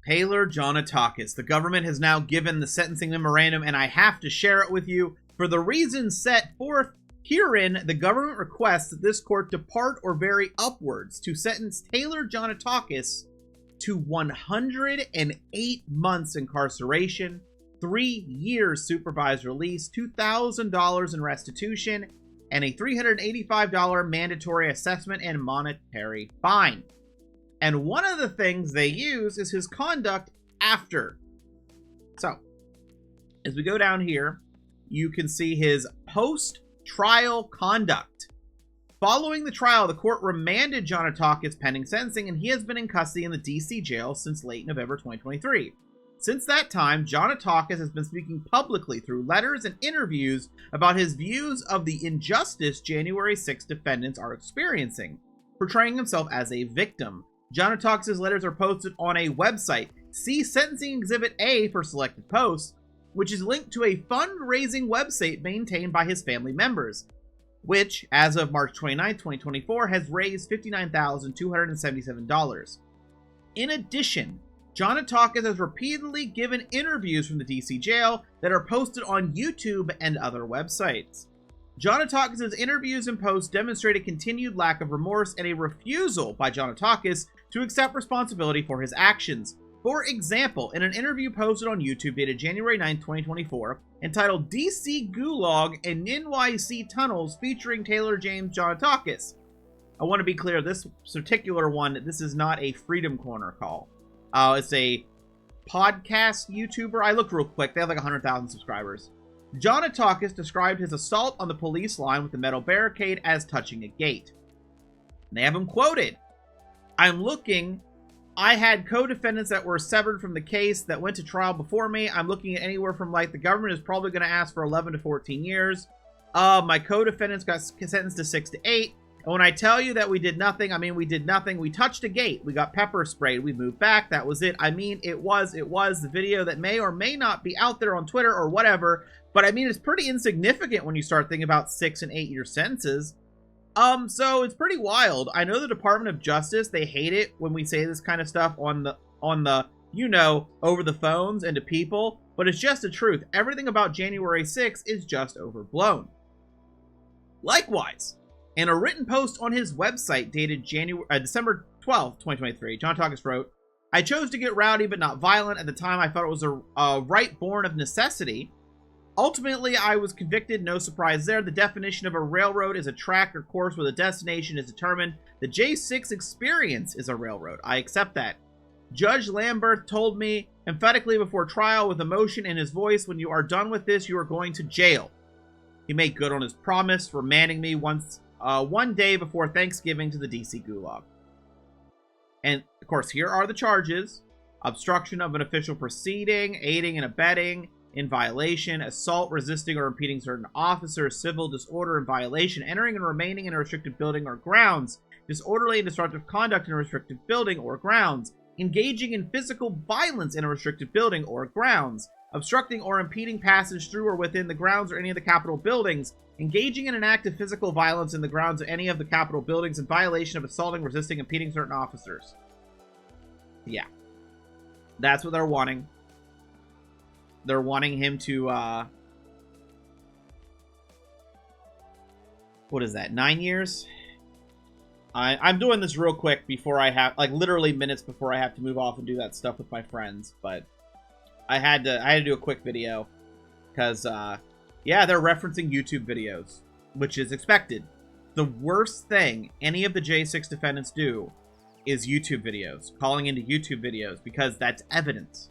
Taylor Johnatakis. The government has now given the sentencing memorandum, and I have to share it with you. For the reasons set forth herein, the government requests that this court depart or vary upwards to sentence Taylor Johnatakis to 108 months incarceration, 3 years supervised release, $2,000 in restitution, and a $385 mandatory assessment and monetary fine. And one of the things they use is his conduct after. So, as we go down here, you can see his post-trial conduct. Following the trial, the court remanded Johnatakis pending sentencing, and he has been in custody in the D.C. jail since late November 2023. Since that time, Johnatakis has been speaking publicly through letters and interviews about his views of the injustice January 6 defendants are experiencing, portraying himself as a victim. Johnatakis' letters are posted on a website. See Sentencing Exhibit A for selected posts, which is linked to a fundraising website maintained by his family members, which, as of March 29, 2024, has raised $59,277. In addition, Johnatakis has repeatedly given interviews from the DC jail that are posted on YouTube and other websites. Johnatakis' interviews and posts demonstrate a continued lack of remorse and a refusal by Johnatakis to accept responsibility for his actions. For example, in an interview posted on YouTube dated January 9, 2024, entitled DC Gulag NYC Tunnels featuring Taylor James Johnatakis. I want to be clear, this particular one, this is not a Freedom Corner call. It's a podcast YouTuber. I looked real quick. They have like 100,000 subscribers. Johnatakis described his assault on the police line with the metal barricade as touching a gate. And they have him quoted. I had co-defendants that were severed from the case that went to trial before me. I'm looking at anywhere from, like, the government is probably going to ask for 11 to 14 years. My co-defendants got sentenced to 6 to 8. And when I tell you that we did nothing, I mean we did nothing. We touched a gate. We got pepper sprayed. We moved back. That was it. I mean, it was the video that may or may not be out there on Twitter or whatever. But I mean, it's pretty insignificant when you start thinking about 6 and 8 year sentences. So it's pretty wild. I know the Department of Justice, they hate it when we say this kind of stuff on the, you know, over the phones and to people, but it's just the truth. Everything about January 6th is just overblown. Likewise, in a written post on his website dated December 12, 2023, Johnatakis wrote, I chose to get rowdy but not violent. At the time, I thought it was a right born of necessity. Ultimately, I was convicted, no surprise there. The definition of a railroad is a track or course where the destination is determined. The J6 experience is a railroad. I accept that. Judge Lambert told me emphatically before trial with emotion in his voice, when you are done with this, you are going to jail. He made good on his promise, remanding me one day before Thanksgiving to the DC Gulag. And, of course, here are the charges. Obstruction of an official proceeding, aiding and abetting, in violation, assault, resisting, or impeding certain officers, civil disorder and violation, entering and remaining in a restricted building or grounds, disorderly and disruptive conduct in a restricted building or grounds, engaging in physical violence in a restricted building or grounds, obstructing or impeding passage through or within the grounds or any of the Capitol buildings, engaging in an act of physical violence in the grounds of any of the Capitol buildings in violation of assaulting, resisting, impeding certain officers. Yeah. That's what they're wanting. They're wanting him to, what is that, 9 years? I'm doing this real quick before I have, like, literally minutes before I have to move off and do that stuff with my friends, but I had to do a quick video, because, yeah, they're referencing YouTube videos, which is expected. The worst thing any of the J6 defendants do is YouTube videos, calling into YouTube videos, because that's evidence.